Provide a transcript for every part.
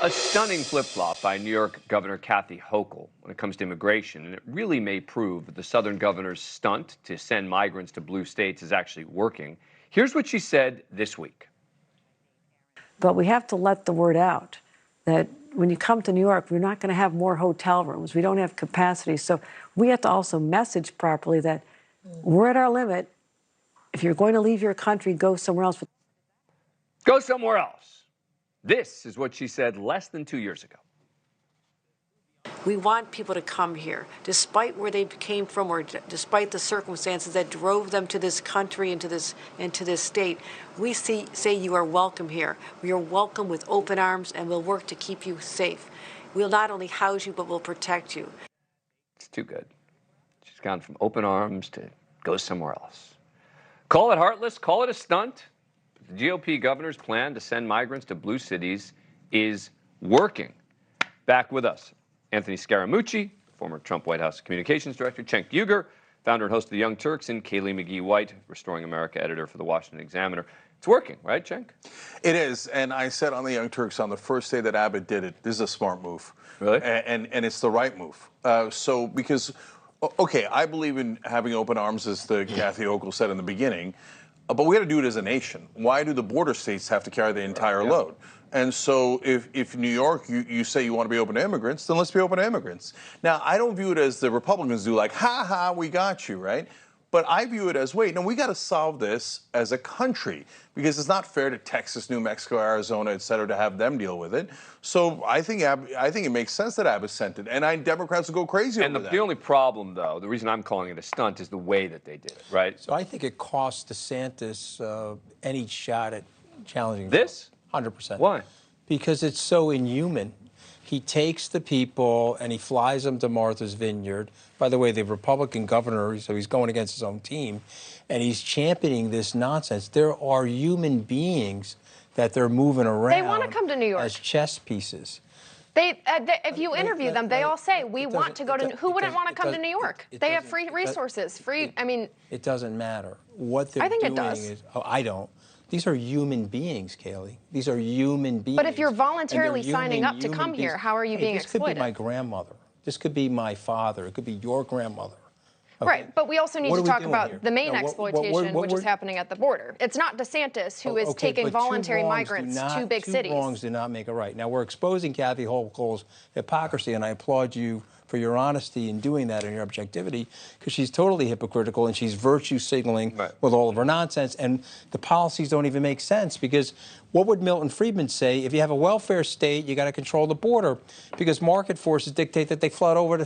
A stunning flip-flop by New York Governor Kathy Hochul when it comes to immigration, and it really may prove that the Southern governor's stunt to send migrants to blue states is actually working. Here's what she said this week. But we have to let the word out that when you come to New York, we're not going to have more hotel rooms. We don't have capacity. So we have to also message properly that we're at our limit. If you're going to leave your country, go somewhere else. Go somewhere else. This is what she said less than 2 years ago. We want people to come here, despite where they came from or despite the circumstances that drove them to this country and to this state. We say you are welcome here. We are welcome with open arms, and we'll work to keep you safe. We'll not only house you, but we'll protect you. It's too good. She's gone from open arms to go somewhere else. Call it heartless, call it a stunt. The GOP governor's plan to send migrants to blue cities is working. Back with us, Anthony Scaramucci, former Trump White House Communications Director, Cenk Uygur, founder and host of The Young Turks, and Kayleigh McGee-White, Restoring America editor for The Washington Examiner. It's working, right, Cenk? It is, and I said on The Young Turks on the first day that Abbott did it, this is a smart move. Really? And it's the right move. Because, okay, I believe in having open arms, as the Kathy Hochul said in the beginning, but we got to do it as a nation. Why do the border states have to carry the entire load? And so if New York, you say you want to be open to immigrants, then let's be open to immigrants. Now, I don't view it as the Republicans do, like, ha ha, we got you, right? But I view it as, wait, no, we got to solve this as a country, because it's not fair to Texas, New Mexico, Arizona, et cetera, to have them deal with it. So I think it makes sense that Abbott sent it, and Democrats will go crazy over that. And the only problem, though, the reason I'm calling it a stunt is the way that they did it, right? So I think it cost DeSantis any shot at challenging this? 100%. Why? Because it's so inhuman. He takes the people and he flies them to Martha's Vineyard. By the way, the Republican governor, so he's going against his own team, and he's championing this nonsense. There are human beings that they're moving around. They want to come to New York as chess pieces. If you interview them, they all say, we want to go to, who wouldn't want to come to New York? They have free resources, I mean. It doesn't matter. What they're doing is, I don't. These are human beings, Kayleigh. These are human beings. But if you're voluntarily signing up to come here, how are you being exploited? This could be my grandmother. This could be my father. It could be your grandmother. Okay. Right, but we also need to talk about the main exploitation, which is happening at the border. It's not DeSantis who is taking voluntary migrants to big cities. Two wrongs do not make a right. Now, we're exposing Kathy Hochul's hypocrisy, and I applaud you for your honesty in doing that and your objectivity, because she's totally hypocritical and she's virtue signaling with all of her nonsense, and the policies don't even make sense, because what would Milton Friedman say? If you have a welfare state, you got to control the border, because market forces dictate that they flood over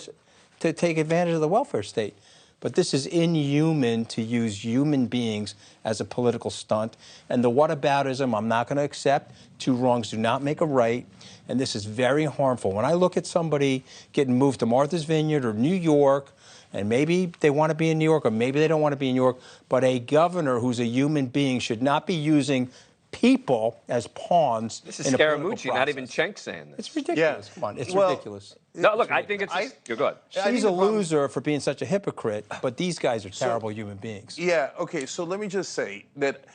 to take advantage of the welfare state. But this is inhuman to use human beings as a political stunt. And the whataboutism, I'm not going to accept. Two wrongs do not make a right. And this is very harmful. When I look at somebody getting moved to Martha's Vineyard or New York, and maybe they want to be in New York or maybe they don't want to be in New York, but a governor who's a human being should not be using people as pawns. This is Scaramucci, not even Cenk saying this. It's ridiculous. Yeah. Come on, it's ridiculous. No, look, I think it's you're good. She's a loser for being such a hypocrite, but these guys are terrible human beings. Yeah, okay, so let me just say that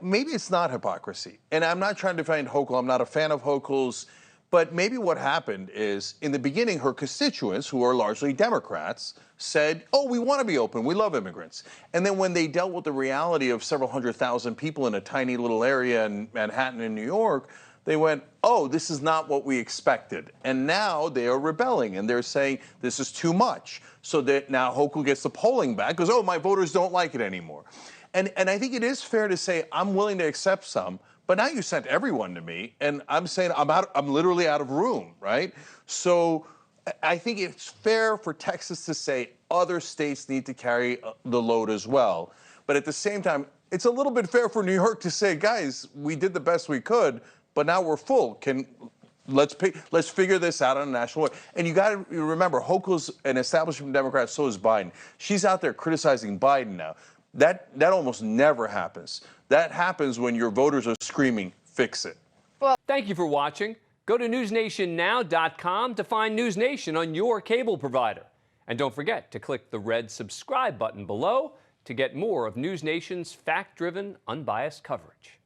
maybe it's not hypocrisy. And I'm not trying to defend Hochul. I'm not a fan of Hochul's. But maybe what happened is, in the beginning, her constituents, who are largely Democrats, said, oh, we want to be open. We love immigrants. And then when they dealt with the reality of several 100,000 people in a tiny little area in Manhattan in New York, they went, oh, this is not what we expected. And now they are rebelling, and they're saying this is too much. So that now Hochul gets the polling back, because, oh, my voters don't like it anymore. And I think it is fair to say I'm willing to accept some, but now you sent everyone to me, and I'm saying I'm literally out of room, right? So I think it's fair for Texas to say other states need to carry the load as well. But at the same time, it's a little bit fair for New York to say, guys, we did the best we could, but now we're full. Let's figure this out on a national level. And you got to remember, Hochul's an establishment Democrat, so is Biden. She's out there criticizing Biden now. That almost never happens. That happens when your voters are screaming, fix it. Well, thank you for watching. Go to newsnationnow.com to find NewsNation on your cable provider. And don't forget to click the red subscribe button below to get more of NewsNation's fact-driven, unbiased coverage.